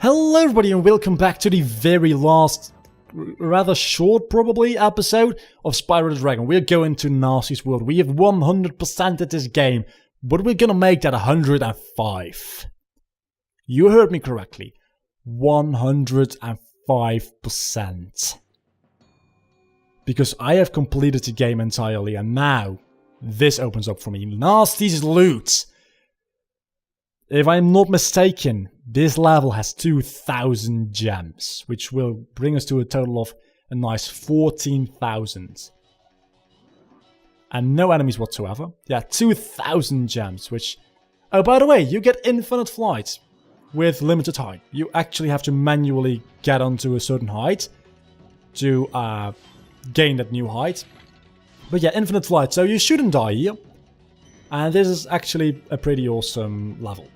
Hello everybody and welcome back to the very last, rather short probably, episode of Spyro the Dragon. We're going to Gnasty's world. We have 100%ed this game, but we're gonna make that 105. You heard me correctly. 105%. Because I have completed the game entirely and now this opens up for me. Gnasty's loot. If I'm not mistaken, this level has 2,000 gems, which will bring us to a total of a nice 14,000. And no enemies whatsoever. Yeah, 2,000 gems, which... Oh, by the way, you get infinite flight with limited height. You actually have to manually get onto a certain height to gain that new height. But yeah, infinite flight, so you shouldn't die here. And this is actually a pretty awesome level.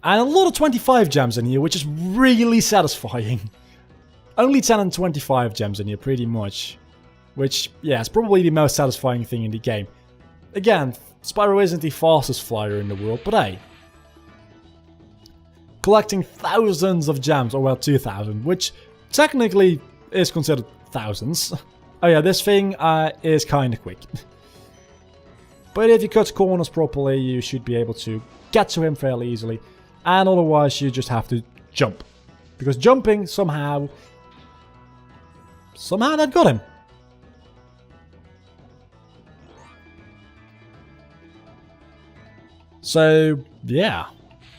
And a lot of 25 gems in here, which is really satisfying. Only 10 and 25 gems in here, pretty much. Which, yeah, is probably the most satisfying thing in the game. Again, Spyro isn't the fastest flyer in the world, but hey. Collecting thousands of gems, or well, 2,000, which technically is considered thousands. Oh yeah, this thing is kinda quick. But if you cut corners properly, you should be able to get to him fairly easily. And otherwise, you just have to jump. Because jumping, somehow that got him. So, yeah.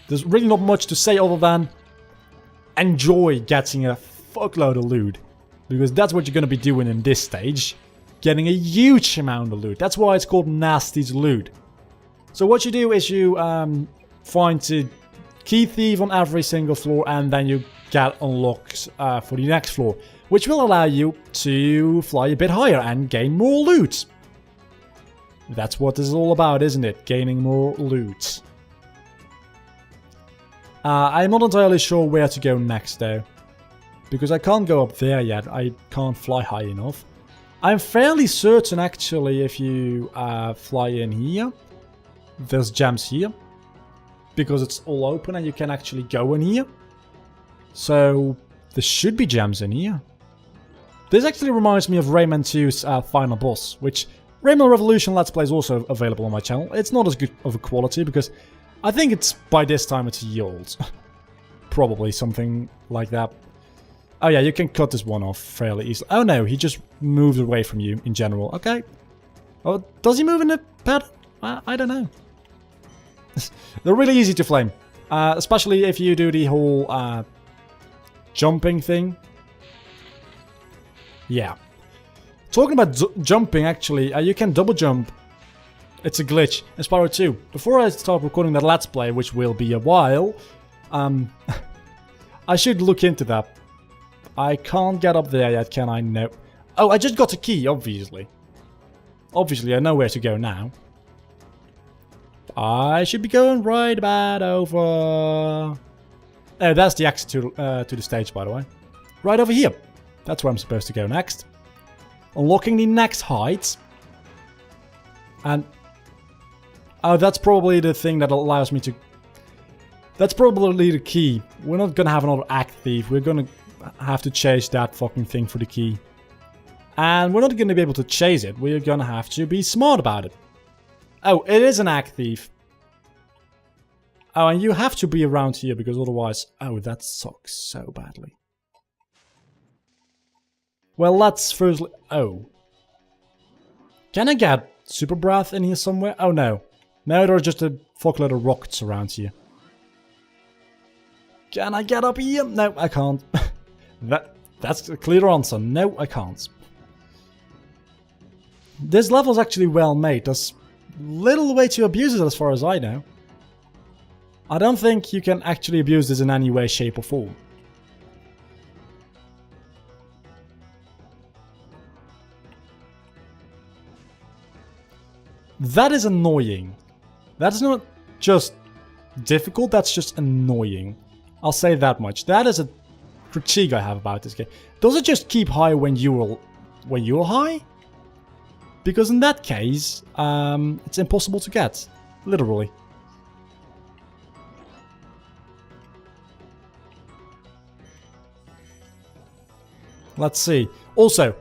There's really not much to say other than enjoy getting a fuckload of loot. Because that's what you're going to be doing in this stage. Getting a huge amount of loot. That's why it's called Gnasty's loot. So what you do is you find the key thief on every single floor, and then you get unlocked for the next floor, which will allow you to fly a bit higher and gain more loot. That's what this is all about, isn't it? Gaining more loot. I'm not entirely sure where to go next though, because I can't go up there yet. I can't fly high enough. I'm fairly certain actually if you fly in here, there's gems here. Because it's all open and you can actually go in here. So, there should be gems in here. This actually reminds me of Rayman 2's final boss, which Rayman Revolution Let's Play is also available on my channel. It's not as good of a quality because I think it's, by this time, it's a year old. Probably something like that. Oh yeah, you can cut this one off fairly easily. Oh no, he just moved away from you in general. Okay. Oh, does he move in the pattern? I don't know. They're really easy to flame, especially if you do the whole jumping thing. Yeah. Talking about jumping, actually, you can double jump. It's a glitch in Spyro 2. Before I start recording that Let's Play, which will be a while, I should look into that. I can't get up there yet, can I? No. Oh, I just got a key, obviously. Obviously, I know where to go now. I should be going right about over... Oh, that's the exit to the stage, by the way. Right over here. That's where I'm supposed to go next. Unlocking the next height. And... Oh, that's probably the thing that allows me to... That's probably the key. We're not gonna have another act thief. We're gonna have to chase that fucking thing for the key. And we're not gonna be able to chase it. We're gonna have to be smart about it. Oh, it is an act thief. Oh, and you have to be around here because otherwise... Oh, that sucks so badly. Well, let's first... Oh. Can I get super breath in here somewhere? Oh, no. No, there's just a fuckload of rockets around here. Can I get up here? No, I can't. That's a clear answer. No, I can't. This level is actually well made. There's little way to abuse it as far as I know. I don't think you can actually abuse this in any way, shape or form. That is annoying. That's not just difficult, that's just annoying. I'll say that much. That is a critique I have about this game. Does it just keep high when you're high? Because in that case, it's impossible to get. Literally. Let's see. Also,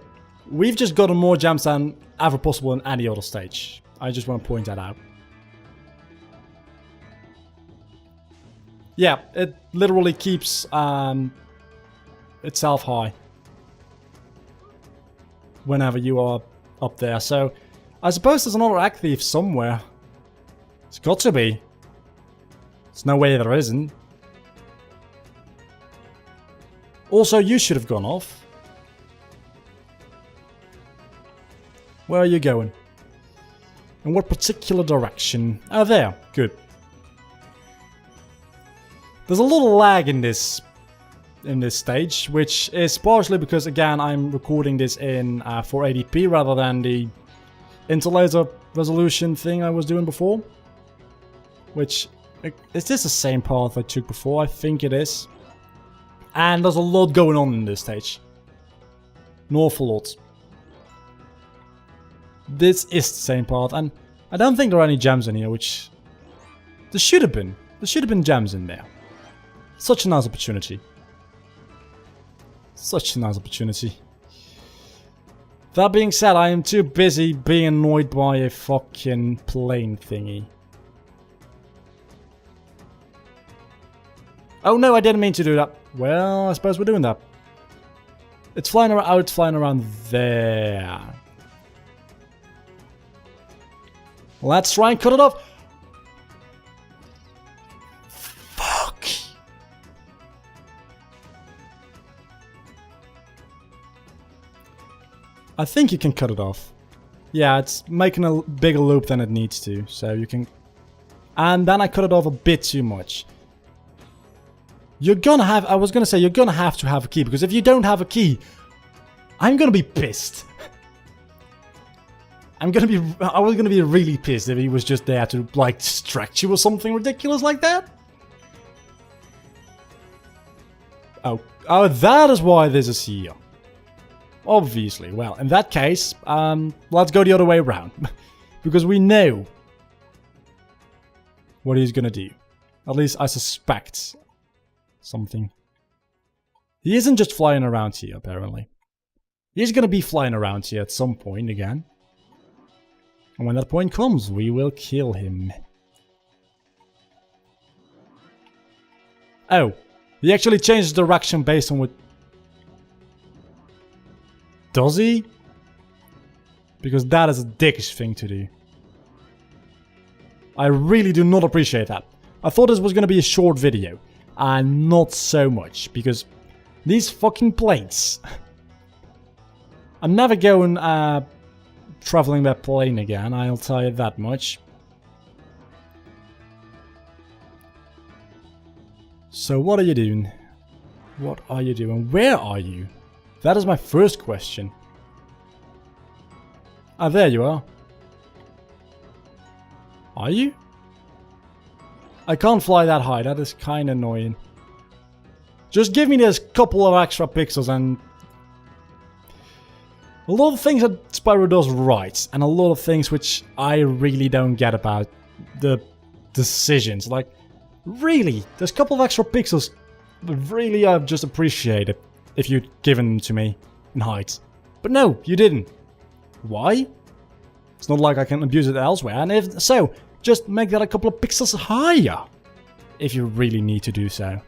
we've just gotten more gems than ever possible in any other stage. I just want to point that out. Yeah, it literally keeps itself high whenever you are up there. So, I suppose there's another Egg Thief somewhere. It's got to be. There's no way there isn't. Also, you should have gone off. Where are you going? In what particular direction? Oh, there. Good. There's a little lag in this stage, which is partially because, again, I'm recording this in 480p rather than the interlaser resolution thing I was doing before. Which, is this the same path I took before? I think it is. And there's a lot going on in this stage. An awful lot. This is the same path, and I don't think there are any gems in here, which... There should have been. There should have been gems in there. Such a nice opportunity. Such a nice opportunity. That being said, I am too busy being annoyed by a fucking plane thingy. Oh no, I didn't mean to do that. Well, I suppose we're doing that. It's flying around. Oh, it's flying around there. Let's try and cut it off. Fuck. I think you can cut it off. Yeah, it's making a bigger loop than it needs to, so you can... And then I cut it off a bit too much. You're gonna have... I was gonna say, you're gonna have to have a key, because if you don't have a key, I'm gonna be pissed. I was gonna be really pissed if he was just there to, like, distract you or something ridiculous like that. Oh, that is why this is here. Obviously. Well, in that case, let's go the other way around. Because we know what he's gonna do. At least I suspect something. He isn't just flying around here, apparently. He's gonna be flying around here at some point again. And when that point comes, we will kill him. Oh, he actually changes direction based on what... Does he? Because that is a dickish thing to do. I really do not appreciate that. I thought this was going to be a short video. And not so much. Because these fucking planes... I'm never going traveling that plane again, I'll tell you that much. So what are you doing? What are you doing? Where are you? That is my first question. Ah, there you are. Are you? I can't fly that high, that is kinda annoying. Just give me this couple of extra pixels and... A lot of things that Spyro does right, and a lot of things which I really don't get about the decisions. Like, really, there's a couple of extra pixels really I've just appreciated if you'd given them to me in height. But no, you didn't. Why? It's not like I can abuse it elsewhere, and if so, just make that a couple of pixels higher, if you really need to do so.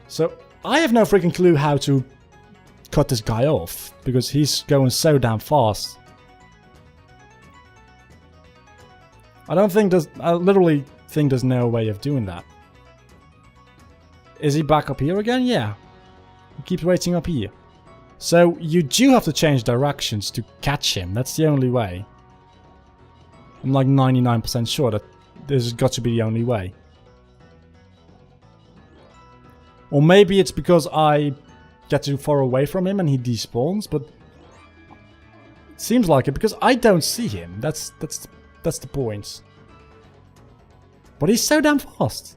So, I have no freaking clue how to cut this guy off, because he's going so damn fast. I literally think there's no way of doing that. Is he back up here again? Yeah. He keeps waiting up here. So, you do have to change directions to catch him, that's the only way. I'm like 99% sure that this has got to be the only way. Or maybe it's because I get too far away from him and he despawns, but... It seems like it, because I don't see him. That's the point. But he's so damn fast.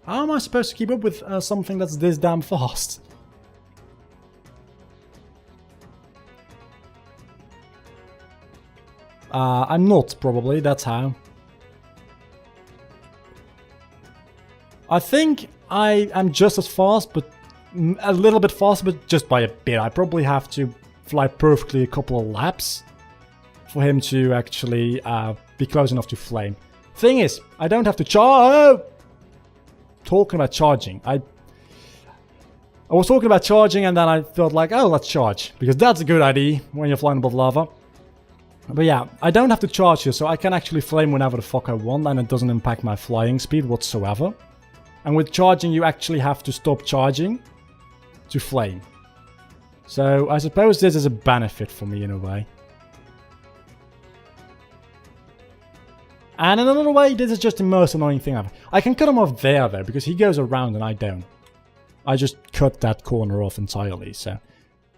How am I supposed to keep up with something that's this damn fast? I'm not, probably, that's how. I think I am just as fast, but a little bit faster, but just by a bit. I probably have to fly perfectly a couple of laps for him to actually be close enough to flame. Thing is, I don't have to charge. Talking about charging, I was talking about charging, and then I thought like, oh, let's charge, because that's a good idea when you're flying above lava. But yeah, I don't have to charge here, so I can actually flame whenever the fuck I want, and it doesn't impact my flying speed whatsoever. And with charging, you actually have to stop charging to flame. So I suppose this is a benefit for me in a way. And in another way, this is just the most annoying thing ever. I can cut him off there though, because he goes around and I don't. I just cut that corner off entirely, so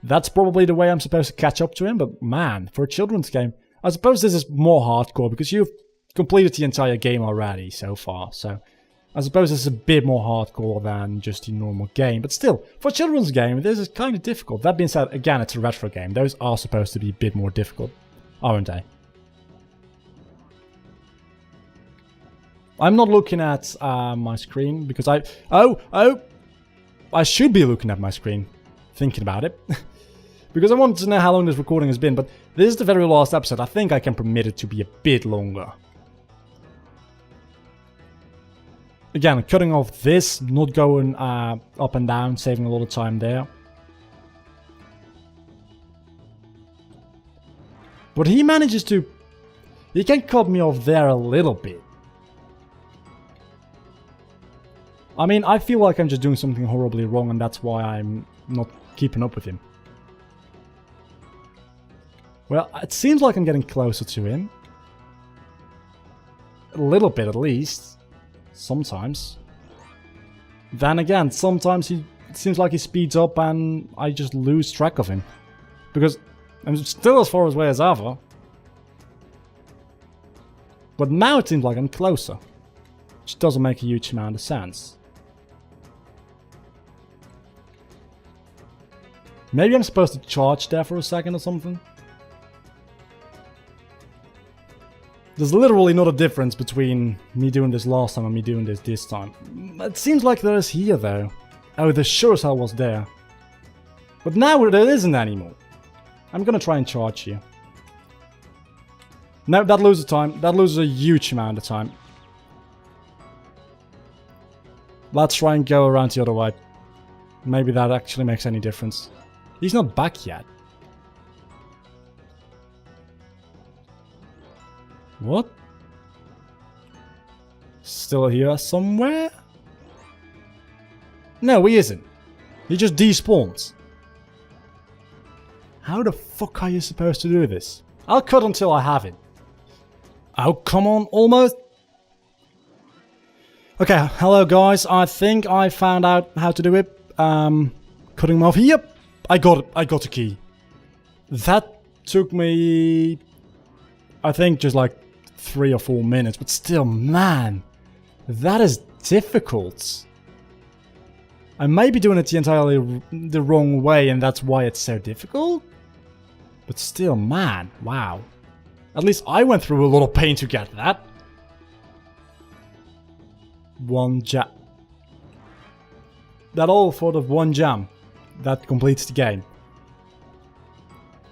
that's probably the way I'm supposed to catch up to him. But man, for a children's game, I suppose this is more hardcore because you've completed the entire game already so far. So I suppose this is a bit more hardcore than just the normal game. But still, for a children's game, this is kind of difficult. That being said, again, it's a retro game. Those are supposed to be a bit more difficult, aren't they? I'm not looking at my screen because I should be looking at my screen, thinking about it. Because I wanted to know how long this recording has been, but this is the very last episode. I think I can permit it to be a bit longer. Again, cutting off this, not going up and down, saving a lot of time there. But he manages to... He can cut me off there a little bit. I mean, I feel like I'm just doing something horribly wrong, and that's why I'm not keeping up with him. Well, it seems like I'm getting closer to him. A little bit, at least. Sometimes. Then again, sometimes it seems like he speeds up and I just lose track of him. Because I'm still as far away as ever. But now it seems like I'm closer. Which doesn't make a huge amount of sense. Maybe I'm supposed to charge there for a second or something. There's literally not a difference between me doing this last time and me doing this time. It seems like there is here though. Oh, there sure as hell was there. But now there isn't anymore. I'm gonna try and charge here. No, that loses time. That loses a huge amount of time. Let's try and go around the other way. Maybe that actually makes any difference. He's not back yet. What? Still here somewhere? No, he isn't. He just despawns. How the fuck are you supposed to do this? I'll cut until I have it. Oh, come on, almost. Okay, hello guys. I think I found out how to do it. Cutting him off. Yep, I got it. I got a key. That took me, I think, just like 3 or 4 minutes. But still, man, that is difficult. I may be doing it entirely the wrong way, and that's why it's so difficult. But still, man, wow. At least I went through a lot of pain to get that. One jam. That all for the one jam that completes the game.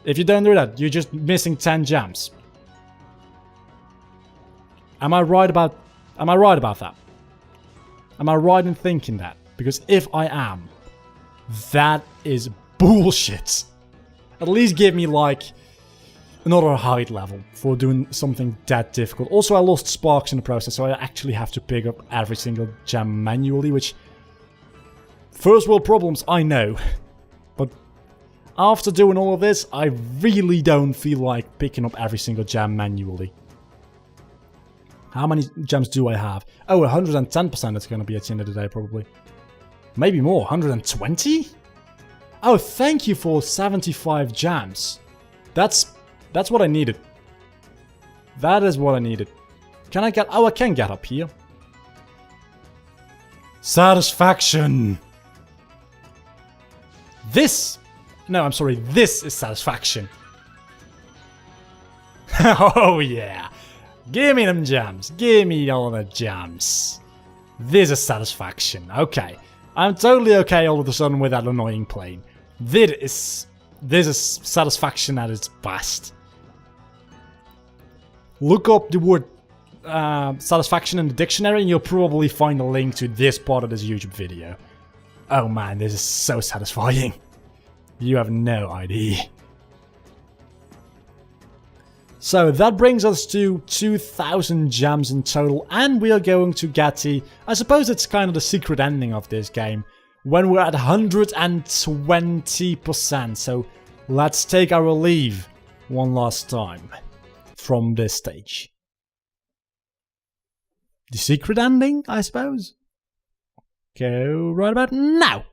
If you don't do that, you're just missing 10 jams. Am I right about that? Am I right in thinking that? Because if I am, that is bullshit. At least give me like another height level for doing something that difficult. Also, I lost sparks in the process, so I actually have to pick up every single gem manually, which... First world problems, I know. But after doing all of this, I really don't feel like picking up every single gem manually. How many gems do I have? Oh, 110% it's going to be at the end of the day, probably. Maybe more, 120? Oh, thank you for 75 gems. That's what I needed. That is what I needed. Can I get... Oh, I can get up here. Satisfaction. This... No, I'm sorry. This is satisfaction. Oh, yeah. Give me them gems. Give me all the gems. This is satisfaction. Okay. I'm totally okay all of a sudden with that annoying plane. This is satisfaction at its best. Look up the word satisfaction in the dictionary and you'll probably find a link to this part of this YouTube video. Oh man, this is so satisfying. You have no idea. So that brings us to 2,000 gems in total, and we are going to get the, I suppose it's kind of the secret ending of this game, when we're at 120%. So let's take our leave one last time from this stage. The secret ending, I suppose? Go right about now!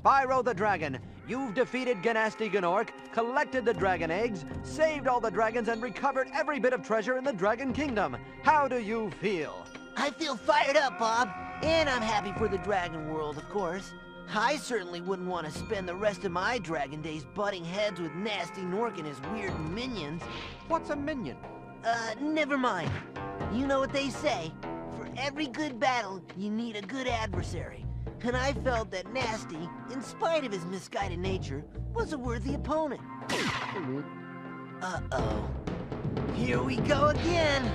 Spyro the Dragon, you've defeated Gnasty Gnorc, collected the dragon eggs, saved all the dragons, and recovered every bit of treasure in the Dragon Kingdom. How do you feel? I feel fired up, Bob. And I'm happy for the dragon world, of course. I certainly wouldn't want to spend the rest of my dragon days butting heads with Gnasty Gnorc and his weird minions. What's a minion? Never mind. You know what they say. For every good battle, you need a good adversary. And I felt that Gnasty, in spite of his misguided nature, was a worthy opponent. Uh-oh. Here we go again!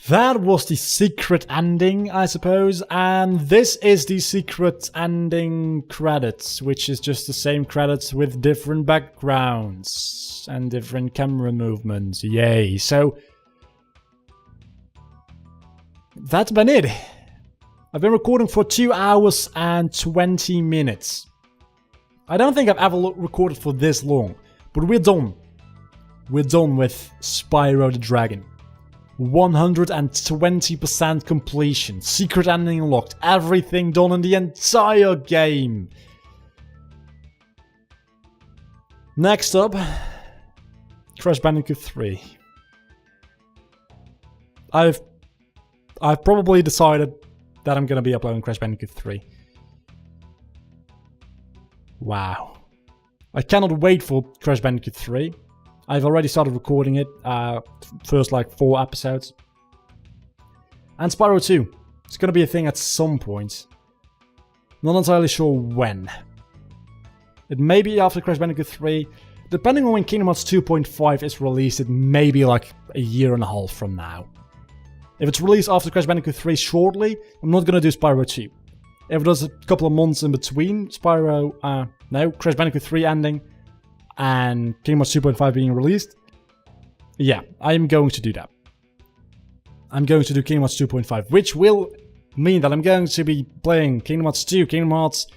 That was the secret ending, I suppose, and this is the secret ending credits, which is just the same credits with different backgrounds and different camera movements. Yay. So that's been it. I've been recording for 2 hours and 20 minutes. I don't think I've ever recorded for this long, but we're done. We're done with Spyro the Dragon. 120% completion, secret ending unlocked, everything done in the entire game. Next up, Crash Bandicoot 3. I've probably decided that I'm going to be uploading Crash Bandicoot 3. Wow. I cannot wait for Crash Bandicoot 3. I've already started recording it, first like 4 episodes. And Spyro 2. It's going to be a thing at some point. Not entirely sure when. It may be after Crash Bandicoot 3. Depending on when Kingdom Hearts 2.5 is released, it may be like a year and a half from now. If it's released after Crash Bandicoot 3 shortly, I'm not going to do Spyro 2. If there's a couple of months in between Spyro, Crash Bandicoot 3 ending and Kingdom Hearts 2.5 being released, yeah, I'm going to do that. I'm going to do Kingdom Hearts 2.5, which will mean that I'm going to be playing Kingdom Hearts 2, Kingdom Hearts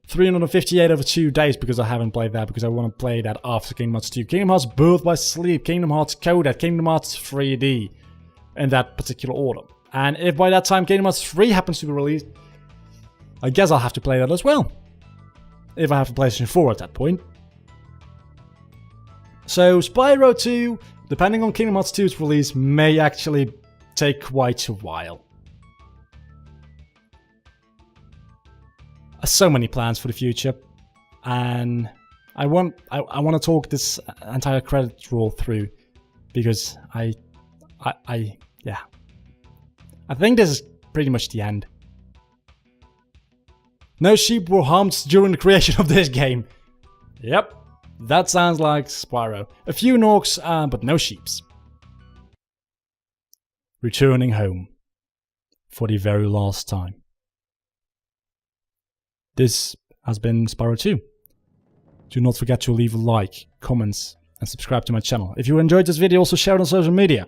358 over 2 days, because I haven't played that, because I want to play that after Kingdom Hearts 2. Kingdom Hearts Birth by Sleep, Kingdom Hearts Coded, Kingdom Hearts 3D, in that particular order. And if by that time Kingdom Hearts 3 happens to be released, I guess I'll have to play that as well. If I have to PlayStation 4 at that point. So Spyro 2, depending on Kingdom Hearts 2's release, may actually take quite a while. So many plans for the future, and I want to talk this entire credit roll through, because I think this is pretty much the end. No sheep were harmed during the creation of this game. Yep, that sounds like Spyro. A few Gnorcs, but no sheeps. Returning home for the very last time. This has been Spyro 2. Do not forget to leave a like, comments, and subscribe to my channel. If you enjoyed this video, also share it on social media.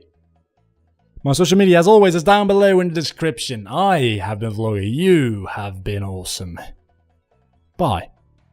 My social media, as always, is down below in the description. I have been Vlogger, you have been awesome. Bye.